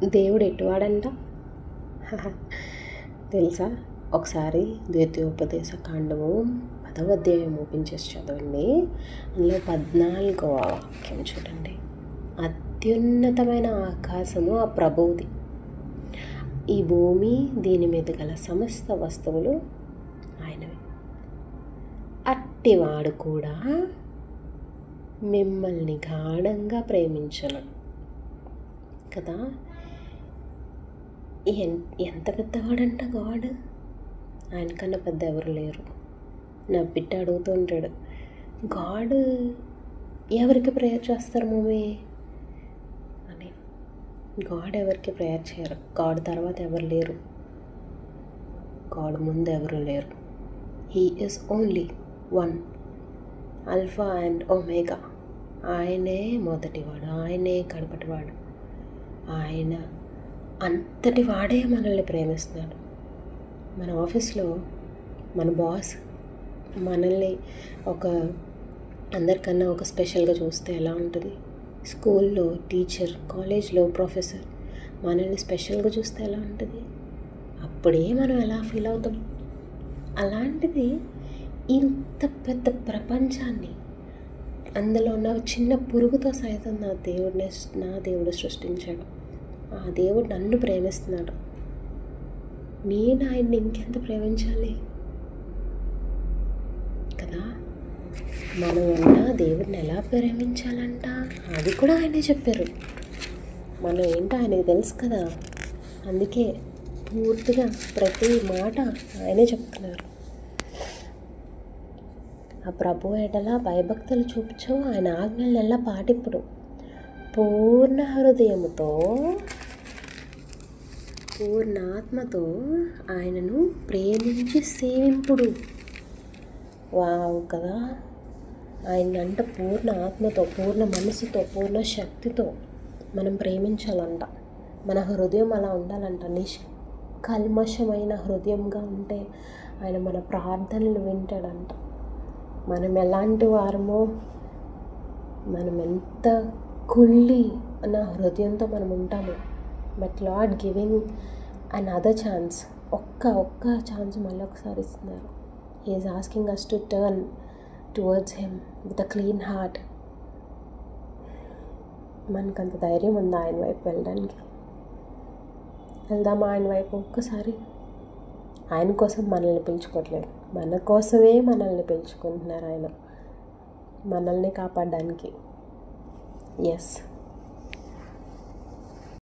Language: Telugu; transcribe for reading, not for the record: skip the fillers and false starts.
దేవుడు ఎటువాడంట తెలుసా? ఒకసారి ద్వితీయోపదేశ కాండము 10వ అధ్యాయం ఓపెన్ చేసి చదవండి. అందులో 14వ వాక్యం చూడండి. అత్యున్నతమైన ఆకాశము ఆ ప్రభువుది, ఈ భూమి దీని మీద గల సమస్త వస్తువులు ఆయనవి. అట్టివాడు కూడా మిమ్మల్ని గాఢంగా ప్రేమించను కదా. ఎంత పెద్దవాడంట గాడ్, ఆయనకన్నా పెద్ద ఎవరు లేరు. నా బిడ్డ అడుగుతూ ఉంటాడు, గాడ్ ఎవరికి ప్రేయర్ చేస్తారు మమ్మీ అని. గాడ్ ఎవరికి ప్రేయర్ చేయరు. గాడ్ తర్వాత ఎవరు లేరు, గాడ్ ముందు ఎవరు లేరు. He is only one, alpha and omega. ఆయనే మొదటివాడు, ఆయనే కడపటివాడు. ఆయన అంతటి వాడే మనల్ని ప్రేమిస్తున్నాడు. మన ఆఫీస్లో మన బాస్ మనల్ని అందరికన్నా ఒక స్పెషల్గా చూస్తే ఎలా ఉంటుంది? స్కూల్లో టీచర్, కాలేజ్లో ప్రొఫెసర్ మనల్ని స్పెషల్గా చూస్తే ఎలా ఉంటుంది? అప్పుడే మనం ఎలా ఫీల్ అవుతాం. అలాంటిది ఇంత పెద్ద ప్రపంచాన్ని, అందులో ఉన్న చిన్న పురుగుతో సైతం నా దేవుడు సృష్టించాడు. ఆ దేవుడు నన్ను ప్రేమిస్తున్నాడు. నేను ఆయన్ని ఇంకెంత ప్రేమించాలి కదా. మనం దేవుడిని ఎలా ప్రేమించాలంట అది కూడా ఆయనే చెప్పారు. మనం ఏంటో ఆయనకి తెలుసు కదా. అందుకే పూర్తిగా ప్రతి మాట ఆయనే చెప్తున్నారు. ఆ ప్రభు ఎడలా భయభక్తులు చూపించు, ఆయన ఆజ్ఞలను ఎలా పాటిప్పుడు, పూర్ణ హృదయముతో పూర్ణ ఆత్మతో ఆయనను ప్రేమించి సేవింపుడు. వావ్ కదా. ఆయనంట పూర్ణ ఆత్మతో, పూర్ణ మనసుతో, పూర్ణ శక్తితో మనం ప్రేమించాలంట. మన హృదయం అలా ఉండాలంట, నిష్కల్మషమైన హృదయంగా ఉంటే ఆయన మన ప్రార్థనలు వింటాడంట. మనం ఎలాంటి వారమో, మనం ఎంత కుళ్ళి నా హృదయంతో మనం ఉంటాము. But Lord giving another chance, ఒక్క ఛాన్స్ మళ్ళీ ఒకసారి ఇస్తున్నారు. He is asking us to turn towards him with a clean heart. మనకంత ధైర్యం ఉందా ఆయన వైపు వెళ్ళడానికి? వెళ్దామా ఆయన వైపు ఒక్కసారి? ఆయన కోసం మనల్ని పిలుచుకోవట్లేదు, మన కోసమే మనల్ని పిలుచుకుంటున్నారు ఆయన, మనల్ని కాపాడడానికి. ఎస్,